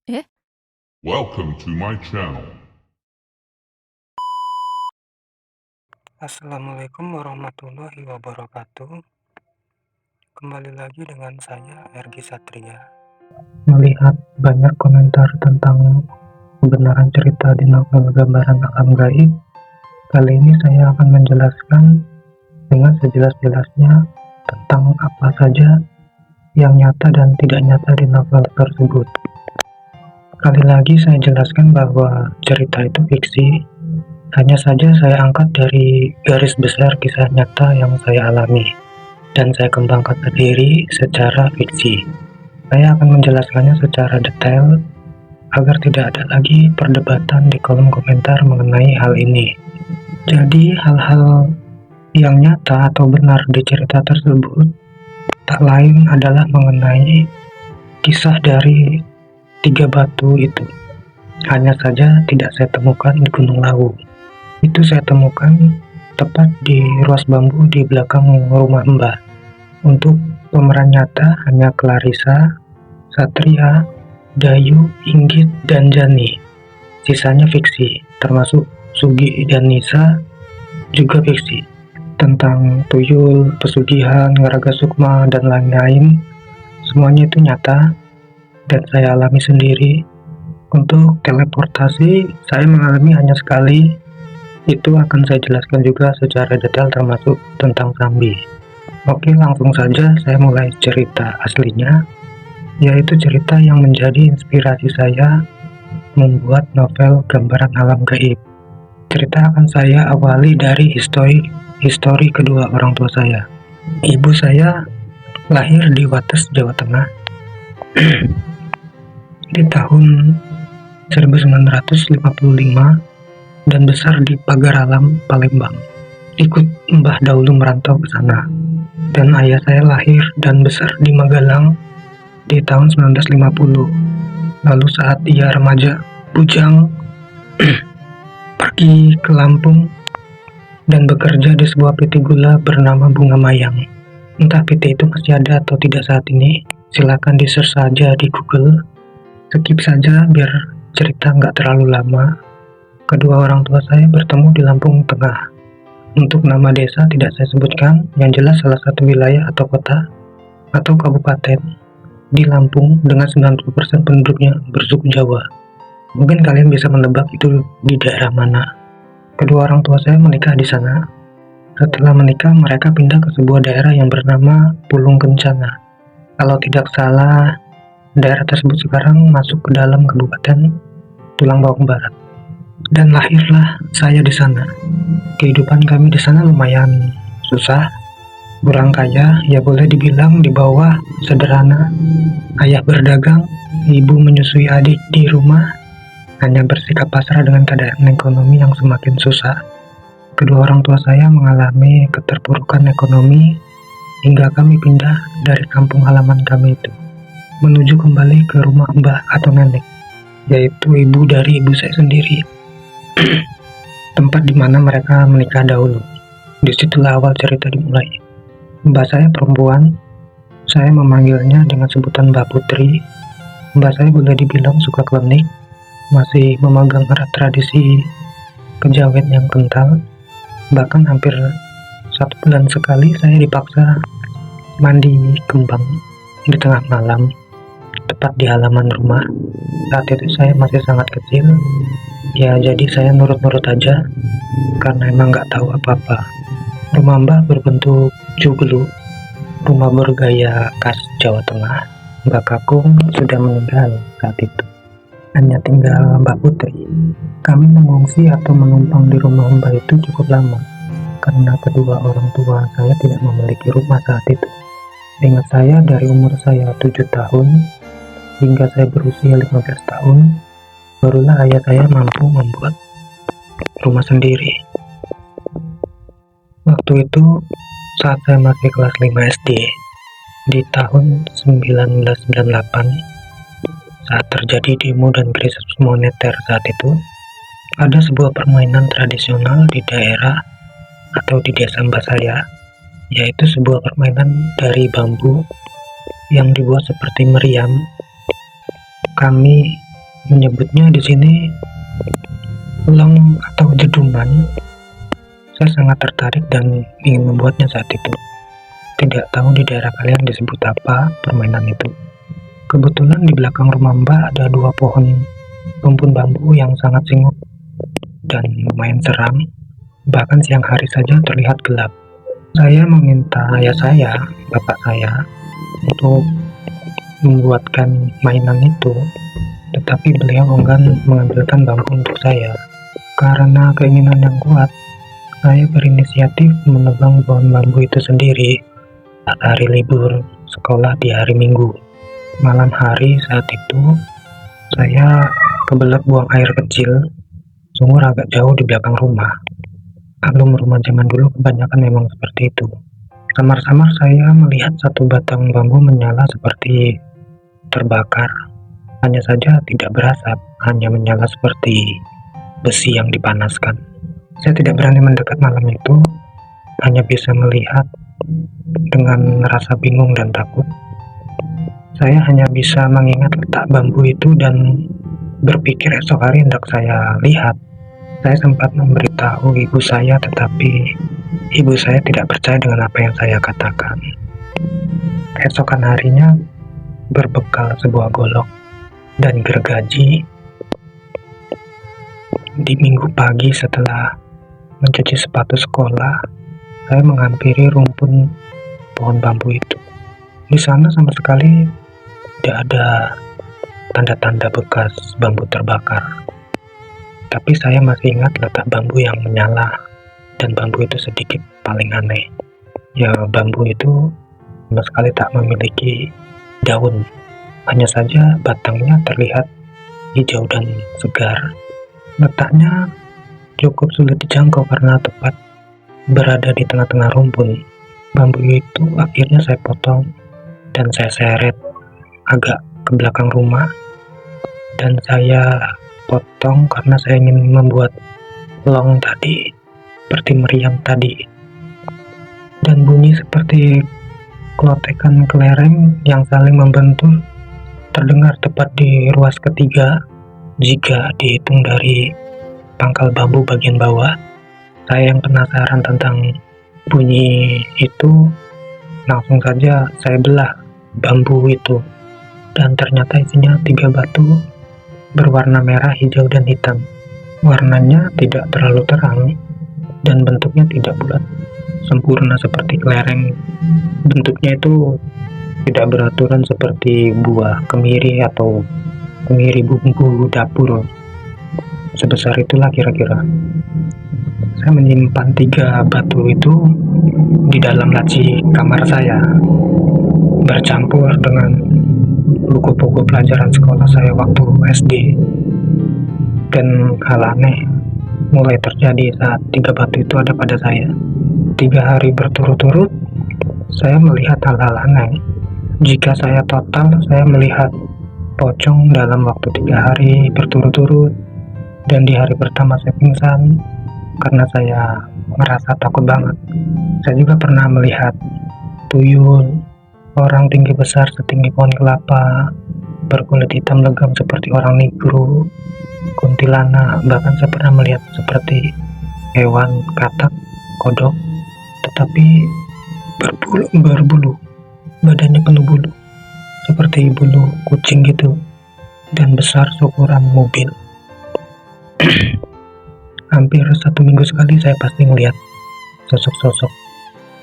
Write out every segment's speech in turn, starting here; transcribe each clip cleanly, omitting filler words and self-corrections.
Eh? Welcome to my channel. Assalamualaikum warahmatullahi wabarakatuh. Kembali lagi dengan saya Ergi Satria. Melihat banyak komentar tentang kebenaran cerita di novel Gambaran Alam Gaib, kali ini saya akan menjelaskan dengan sejelas-jelasnya tentang apa saja yang nyata dan tidak nyata di novel tersebut. Sekali lagi saya jelaskan bahwa cerita itu fiksi. Hanya saja saya angkat dari garis besar kisah nyata yang saya alami, dan saya kembangkan sendiri secara fiksi. Saya akan menjelaskannya secara detail, agar tidak ada lagi perdebatan di kolom komentar mengenai hal ini. Jadi hal-hal yang nyata atau benar di cerita tersebut, tak lain adalah mengenai kisah dari 3 batu itu. Hanya saja tidak saya temukan di Gunung Lawu. Itu saya temukan tepat di ruas bambu di belakang rumah Mbah. Untuk pemeran nyata hanya Clarissa, Satria, Dayu, Inggit, dan Jani. Sisanya fiksi, termasuk Sugi dan Nisa juga fiksi. Tentang tuyul, pesugihan, ngeraga sukma, dan lain-lain, semuanya itu nyata dan saya alami sendiri. Untuk teleportasi, saya mengalami hanya sekali. Itu akan saya jelaskan juga secara detail termasuk tentang Sambi. Oke, langsung saja saya mulai cerita aslinya, yaitu cerita yang menjadi inspirasi saya membuat novel Gambaran Alam Gaib. Cerita akan saya awali dari histori kedua orang tua saya. Ibu saya lahir di Wates, Jawa Tengah di tahun 1955 dan besar di Pagar Alam, Palembang. Ikut Mbah dahulu merantau ke sana. Dan ayah saya lahir dan besar di Magelang di tahun 1950. Lalu saat ia remaja, bujang pergi ke Lampung dan bekerja di sebuah PT gula bernama Bunga Mayang. Entah PT itu masih ada atau tidak saat ini, silakan di-search saja di Google. Skip saja biar cerita nggak terlalu lama. Kedua orang tua saya bertemu di Lampung Tengah. Untuk nama desa tidak saya sebutkan, yang jelas salah satu wilayah atau kota atau kabupaten di Lampung dengan 90% penduduknya bersuku Jawa. Mungkin kalian bisa menebak itu di daerah mana. Kedua orang tua saya menikah di sana. Setelah menikah, mereka pindah ke sebuah daerah yang bernama Pulung Kencana. Kalau tidak salah, daerah tersebut sekarang masuk ke dalam Kabupaten Tulang Bawang Barat. Dan lahirlah saya di sana. Kehidupan kami di sana lumayan susah, kurang kaya, ya boleh dibilang di bawah sederhana. Ayah berdagang, ibu menyusui adik di rumah, hanya bersikap pasrah dengan keadaan ekonomi yang semakin susah. Kedua orang tua saya mengalami keterpurukan ekonomi hingga kami pindah dari kampung halaman kami itu menuju kembali ke rumah mbah atau nenek, yaitu ibu dari ibu saya sendiri. Tempat di mana mereka menikah dahulu. Disitulah awal cerita dimulai. Mbak saya perempuan, saya memanggilnya dengan sebutan Mbak Putri. Mbak saya boleh dibilang suka klinik, masih memegang erat tradisi kejawen yang kental. Bahkan hampir 1 bulan sekali saya dipaksa mandi kembang di tengah malam, tepat di halaman rumah. Saat itu saya masih sangat kecil, ya jadi saya nurut-nurut aja, karena emang nggak tahu apa-apa. Rumah Mbak berbentuk joglo, rumah bergaya khas Jawa Tengah. Mbak Kakung sudah meninggal saat itu. Hanya tinggal Mbak Putri. Kami mengungsi atau menumpang di rumah Mbak itu cukup lama, karena kedua orang tua saya tidak memiliki rumah saat itu. Ingat saya dari umur saya 7 tahun hingga saya berusia 15 tahun, barulah ayah saya mampu membuat rumah sendiri. Waktu itu saat saya masih kelas 5 SD di tahun 1998, saat terjadi demo dan krisis moneter saat itu, ada sebuah permainan tradisional di daerah atau di desa mbah saya, yaitu sebuah permainan dari bambu yang dibuat seperti meriam. Kami menyebutnya di sini long atau jeduman. Saya sangat tertarik dan ingin membuatnya saat itu. Tidak tahu di daerah kalian disebut apa permainan itu. Kebetulan di belakang rumah Mbak ada 2 pohon rumpun bambu yang sangat singgup dan lumayan seram. Bahkan siang hari saja terlihat gelap. Saya meminta ayah saya, bapak saya, untuk membuatkan mainan itu, tetapi beliau enggan mengambilkan bambu untuk saya. Karena keinginan yang kuat, saya berinisiatif menebang pohon bambu itu sendiri saat hari libur sekolah di hari Minggu. Malam hari saat itu, saya kebelet buang air kecil, sumur agak jauh di belakang rumah. Maklum rumah zaman dulu kebanyakan memang seperti itu. Samar-samar saya melihat satu batang bambu menyala seperti terbakar. Hanya saja tidak berasap, hanya menyala seperti besi yang dipanaskan. Saya tidak berani mendekat malam itu, hanya bisa melihat dengan rasa bingung dan takut. Saya hanya bisa mengingat letak bambu itu dan berpikir esok hari hendak saya lihat. Saya sempat memberitahu ibu saya, tetapi ibu saya tidak percaya dengan apa yang saya katakan. Keesokan harinya, berbekal sebuah golok dan gergaji, di minggu pagi setelah mencuci sepatu sekolah, saya menghampiri rumpun pohon bambu itu. Di sana sama sekali tidak ada tanda-tanda bekas bambu terbakar. Tapi saya masih ingat letak bambu yang menyala, dan bambu itu sedikit paling aneh. Ya, bambu itu sama sekali tak memiliki daun, hanya saja batangnya terlihat hijau dan segar. Letaknya cukup sulit dijangkau karena tepat berada di tengah-tengah rumpun. Bambu itu akhirnya saya potong dan saya seret agak ke belakang rumah, dan saya potong karena saya ingin membuat long tadi, seperti meriam tadi, dan bunyi seperti klotekan kelereng yang saling membentur terdengar tepat di ruas ketiga. Jika dihitung dari pangkal bambu bagian bawah, saya yang penasaran tentang bunyi itu, langsung saja saya belah bambu itu, dan ternyata isinya 3 batu berwarna merah, hijau, dan hitam. Warnanya tidak terlalu terang dan bentuknya tidak bulat sempurna seperti kelereng. Bentuknya itu tidak beraturan seperti buah kemiri atau kemiri bumbu dapur. Sebesar itulah kira-kira. Saya menyimpan 3 batu itu di dalam laci kamar saya, bercampur dengan buku-buku pelajaran sekolah saya waktu SD. Dan hal aneh mulai terjadi saat 3 batu itu ada pada saya. 3 hari berturut-turut saya melihat hal-hal aneh. Jika saya total, saya melihat pocong dalam waktu 3 hari berturut-turut. Dan di hari pertama saya pingsan karena saya merasa takut banget. Saya juga pernah melihat tuyul, orang tinggi besar setinggi pohon kelapa, berkulit hitam legam seperti orang Negro, kuntilanak, bahkan saya pernah melihat seperti hewan katak, kodok, tetapi berbulu, badannya penuh bulu, seperti bulu kucing gitu, dan besar seukuran mobil. Hampir 1 minggu sekali saya pasti melihat sosok-sosok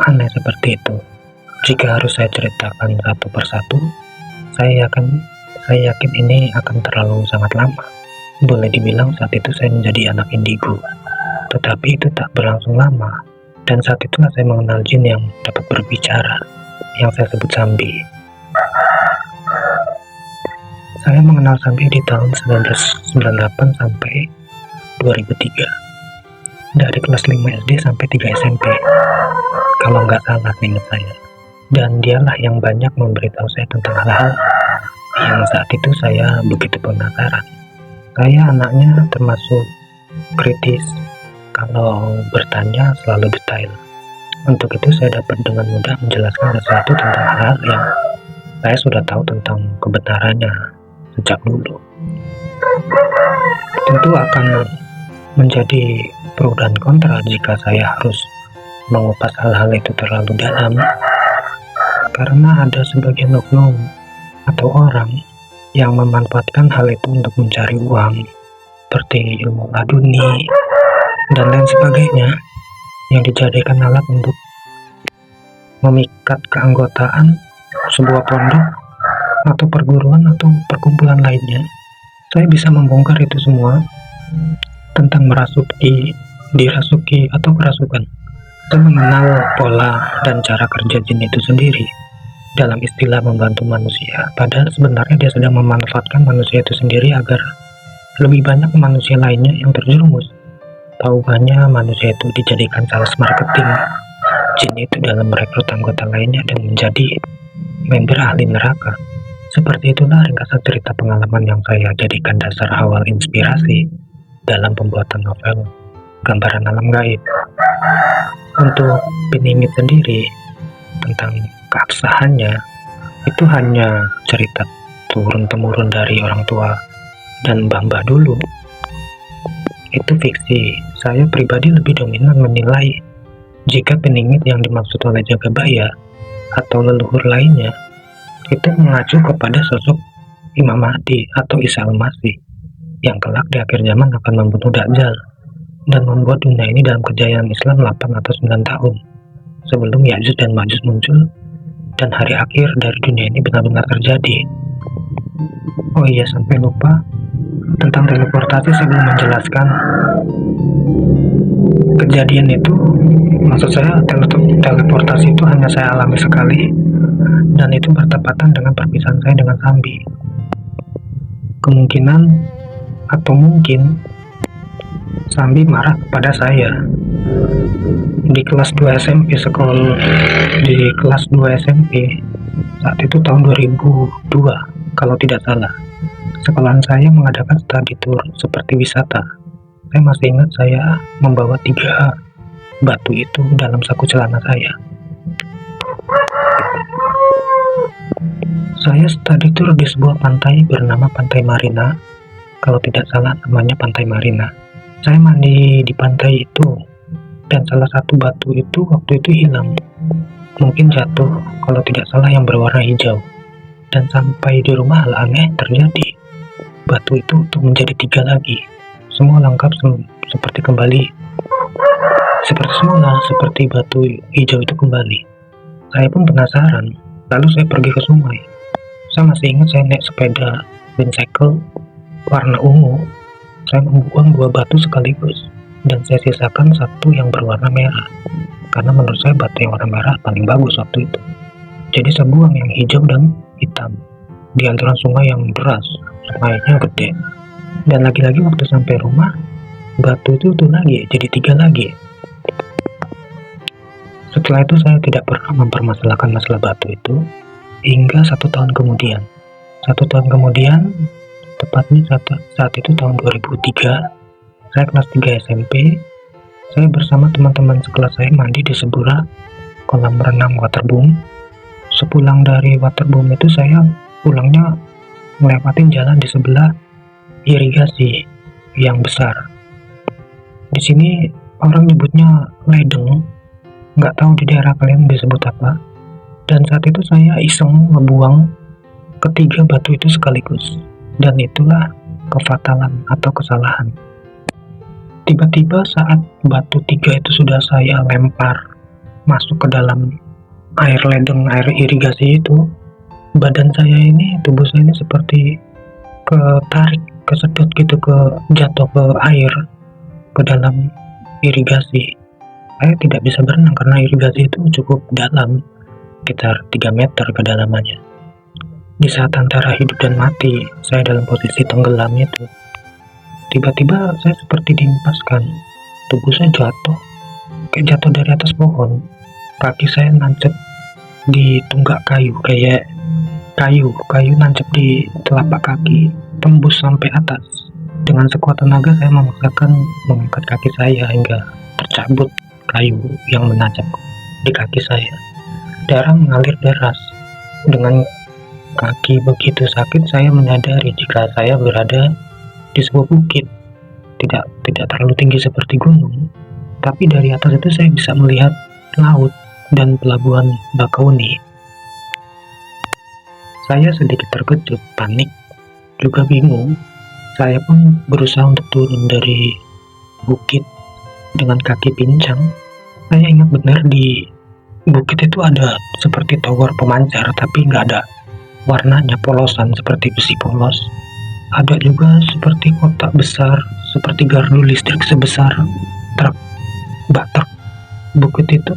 aneh seperti itu. Jika harus saya ceritakan satu persatu, saya yakin ini akan terlalu sangat lama. Boleh dibilang saat itu saya menjadi anak indigo, tetapi itu tak berlangsung lama, dan saat itulah saya mengenal jin yang dapat berbicara, yang saya sebut Sambi. Saya mengenal Sambi di tahun 1998 sampai 2003, dari kelas 5 SD sampai 3 SMP, kalau nggak salah ingat saya. Dan dialah yang banyak memberitahu saya tentang hal-hal yang saat itu saya begitu penasaran. Saya anaknya termasuk kritis, kalau bertanya selalu detail. Untuk itu saya dapat dengan mudah menjelaskan sesuatu tentang hal yang saya sudah tahu tentang kebenarannya. sejak dulu. Tentu akan menjadi pro dan kontra jika saya harus mengupas hal-hal itu terlalu dalam, karena ada sebagian oknum atau orang yang memanfaatkan hal itu untuk mencari uang, seperti ilmu laduni dan lain sebagainya, yang dijadikan alat untuk memikat keanggotaan sebuah pondok atau perguruan atau perkumpulan lainnya. Saya bisa membongkar itu semua tentang dirasuki atau kerasukan. Saya mengenal pola dan cara kerja jin itu sendiri dalam istilah membantu manusia, padahal sebenarnya dia sedang memanfaatkan manusia itu sendiri agar lebih banyak manusia lainnya yang terjerumus. Tahuannya manusia itu dijadikan sales marketing jin itu dalam merekrut anggota lainnya dan menjadi member ahli neraka. Seperti itulah ringkasan cerita pengalaman yang saya jadikan dasar awal inspirasi dalam pembuatan novel Gambaran Alam Gaib. Untuk Pinimit sendiri, tentang keabsahannya, itu hanya cerita turun-temurun dari orang tua dan mbah-mbah dulu. Itu fiksi. Saya pribadi lebih dominan menilai jika Pinimit yang dimaksud oleh Jagabaya atau leluhur lainnya itu mengacu kepada sosok Imam Mahdi atau Isa al-Masih yang kelak di akhir zaman akan membunuh Dajjal dan membuat dunia ini dalam kejayaan Islam 8 atau 9 tahun sebelum Ya'juj dan Ma'juj muncul dan hari akhir dari dunia ini benar-benar terjadi. Oh iya, sampai lupa tentang teleportasi sebelum menjelaskan. Kejadian itu, maksud saya teleportasi itu hanya saya alami sekali dan itu bertepatan dengan perpisahan saya dengan Sambi. Kemungkinan atau mungkin Sambi marah kepada saya di kelas 2 SMP di kelas 2 SMP saat itu tahun 2002 kalau tidak salah. Sekolahan saya mengadakan study tour seperti wisata. Saya masih ingat saya membawa 3 batu itu dalam saku celana saya. Saya study tour di sebuah pantai bernama Pantai Marina. Kalau tidak salah namanya Pantai Marina. Saya mandi di pantai itu dan salah satu batu itu waktu itu hilang. Mungkin jatuh, kalau tidak salah yang berwarna hijau. Dan sampai di rumah hal aneh terjadi. Batu itu untuk menjadi 3 lagi. Semua lengkap seperti kembali. Seperti semula, seperti batu hijau itu kembali. Saya pun penasaran. Lalu saya pergi ke sungai. Saya masih ingat saya naik sepeda bicycle warna ungu. Saya membuang 2 batu sekaligus. Dan saya sisakan 1 yang berwarna merah. Karena menurut saya batu yang warna merah paling bagus waktu itu. Jadi saya buang yang hijau dan hitam di aliran sungai yang deras. Sungainya gede. Dan lagi-lagi waktu sampai rumah, batu itu tuh lagi, jadi 3 lagi. Setelah itu saya tidak pernah mempermasalahkan masalah batu itu hingga 1 tahun kemudian. 1 tahun kemudian, tepatnya saat itu tahun 2003, saya kelas 3 SMP. Saya bersama teman-teman sekelas saya mandi di sebuah kolam renang waterboom. Sepulang dari waterboom itu saya pulangnya melewatin jalan di sebelah irigasi yang besar. Di sini orang nyebutnya ledeng, nggak tahu di daerah kalian disebut apa. Dan saat itu saya iseng ngebuang ketiga batu itu sekaligus, dan itulah kefatalan atau kesalahan. Tiba-tiba saat batu 3 itu sudah saya lempar masuk ke dalam air ledeng, air irigasi itu, badan saya ini, tubuh saya ini seperti ketarik, kesedot gitu, jatuh ke air, ke dalam irigasi. Saya tidak bisa berenang karena irigasi itu cukup dalam, sekitar 3 meter kedalamannya. Di saat antara hidup dan mati, saya dalam posisi tenggelam itu. Tiba-tiba saya seperti dihempaskan, tubuh saya jatuh, kayak jatuh dari atas pohon. Kaki saya nancep di tunggak kayu, kayak kayu nancep di telapak kaki, tembus sampai atas. Dengan sekuat tenaga saya memaksakan mengangkat kaki saya hingga tercabut kayu yang menancap di kaki saya. Darah mengalir deras. Dengan kaki begitu sakit, saya menyadari jika saya berada di sebuah bukit. Tidak terlalu tinggi seperti gunung, tapi dari atas itu saya bisa melihat laut dan pelabuhan Bakauni. Saya sedikit terkejut, panik, juga bingung. Saya pun berusaha untuk turun dari bukit dengan kaki pincang. Saya ingat benar di bukit itu ada seperti tower pemancar, tapi nggak ada warnanya, polosan seperti besi polos. Ada juga seperti kotak besar, seperti gardu listrik sebesar truk. Truk bukit itu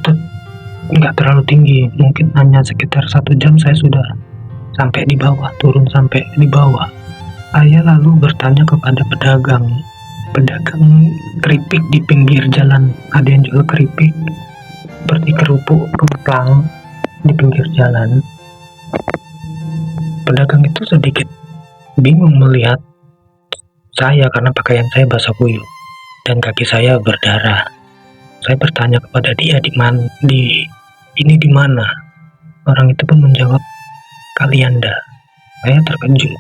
nggak terlalu tinggi, mungkin hanya sekitar 1 jam saya sudah sampai di bawah, turun sampai di bawah. Saya lalu bertanya kepada pedagang keripik di pinggir jalan. Ada yang jual keripik seperti kerupuk kemplang di pinggir jalan. Pedagang itu sedikit bingung melihat saya karena pakaian saya basah kuyup dan kaki saya berdarah. Saya bertanya kepada dia, ini di mana? Orang itu pun menjawab, Kalianda. Saya terkejut.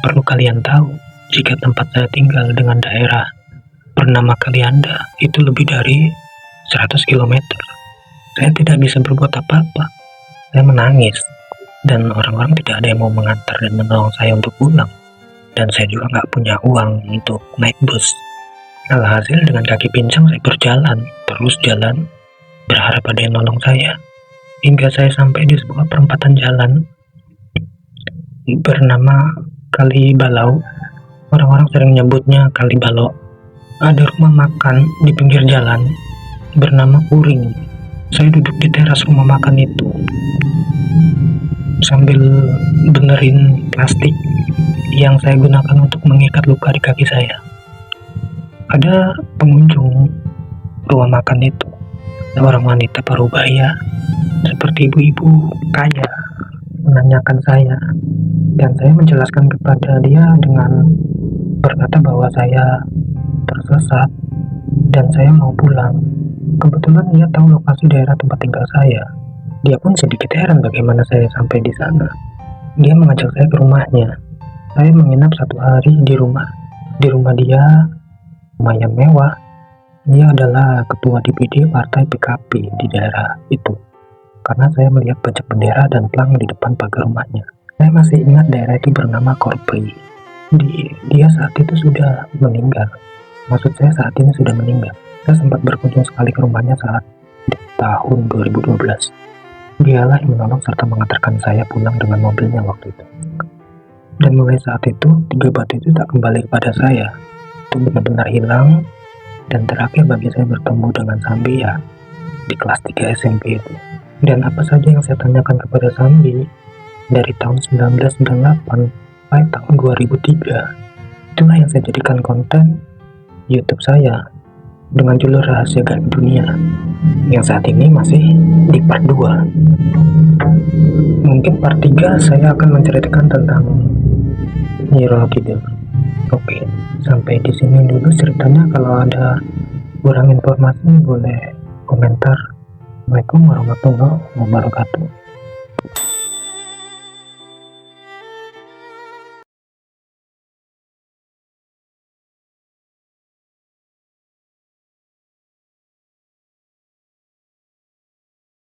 Perlu kalian tahu, jika tempat saya tinggal dengan daerah bernama Kalianda itu lebih dari 100 km. Saya tidak bisa berbuat apa-apa. Saya menangis, dan orang-orang tidak ada yang mau mengantar dan menolong saya untuk pulang. Dan saya juga nggak punya uang untuk naik bus. Alhasil dengan kaki pincang saya berjalan, terus jalan, berharap ada yang nolong saya. Hingga saya sampai di sebuah perempatan jalan bernama Kali Balau. Orang-orang sering menyebutnya Kali Balok. Ada rumah makan di pinggir jalan bernama Puring. Saya duduk di teras rumah makan itu sambil benerin plastik yang saya gunakan untuk mengikat luka di kaki saya. Ada pengunjung rumah makan itu, seorang wanita parubaya seperti ibu-ibu kaya, menanyakan saya, dan saya menjelaskan kepada dia dengan berkata bahwa saya tersesat dan saya mau pulang. Kebetulan dia tahu lokasi daerah tempat tinggal saya. Dia pun sedikit heran bagaimana saya sampai di sana. Dia mengajak saya ke rumahnya. Saya menginap 1 hari di rumah dia, lumayan mewah. Dia adalah ketua DPD partai PKP di daerah itu. Karena saya melihat banyak bendera dan pelang di depan pagar rumahnya. Saya masih ingat daerah itu bernama Korpri. Dia saat itu sudah meninggal. Maksud saya saat ini sudah meninggal. Saya sempat berkunjung sekali ke rumahnya saat di tahun 2012. Dialah yang menolong serta mengantarkan saya pulang dengan mobilnya waktu itu. Dan mulai saat itu, 3 batu itu tak kembali kepada saya. Itu benar-benar hilang. Dan terakhir bagi saya bertemu dengan Sambi ya di kelas 3 SMP itu. Dan apa saja yang saya tanyakan kepada Sambi dari tahun 1998 sampai tahun 2003, itulah yang saya jadikan konten YouTube saya dengan judul Rahasia Gaib Dunia, yang saat ini masih di part 2. Mungkin part 3 saya akan menceritakan tentang Nyi Roro Kidul. Oke, sampai di sini dulu ceritanya. Kalau ada kurang informasi boleh komentar. Assalamualaikum warahmatullahi wabarakatuh.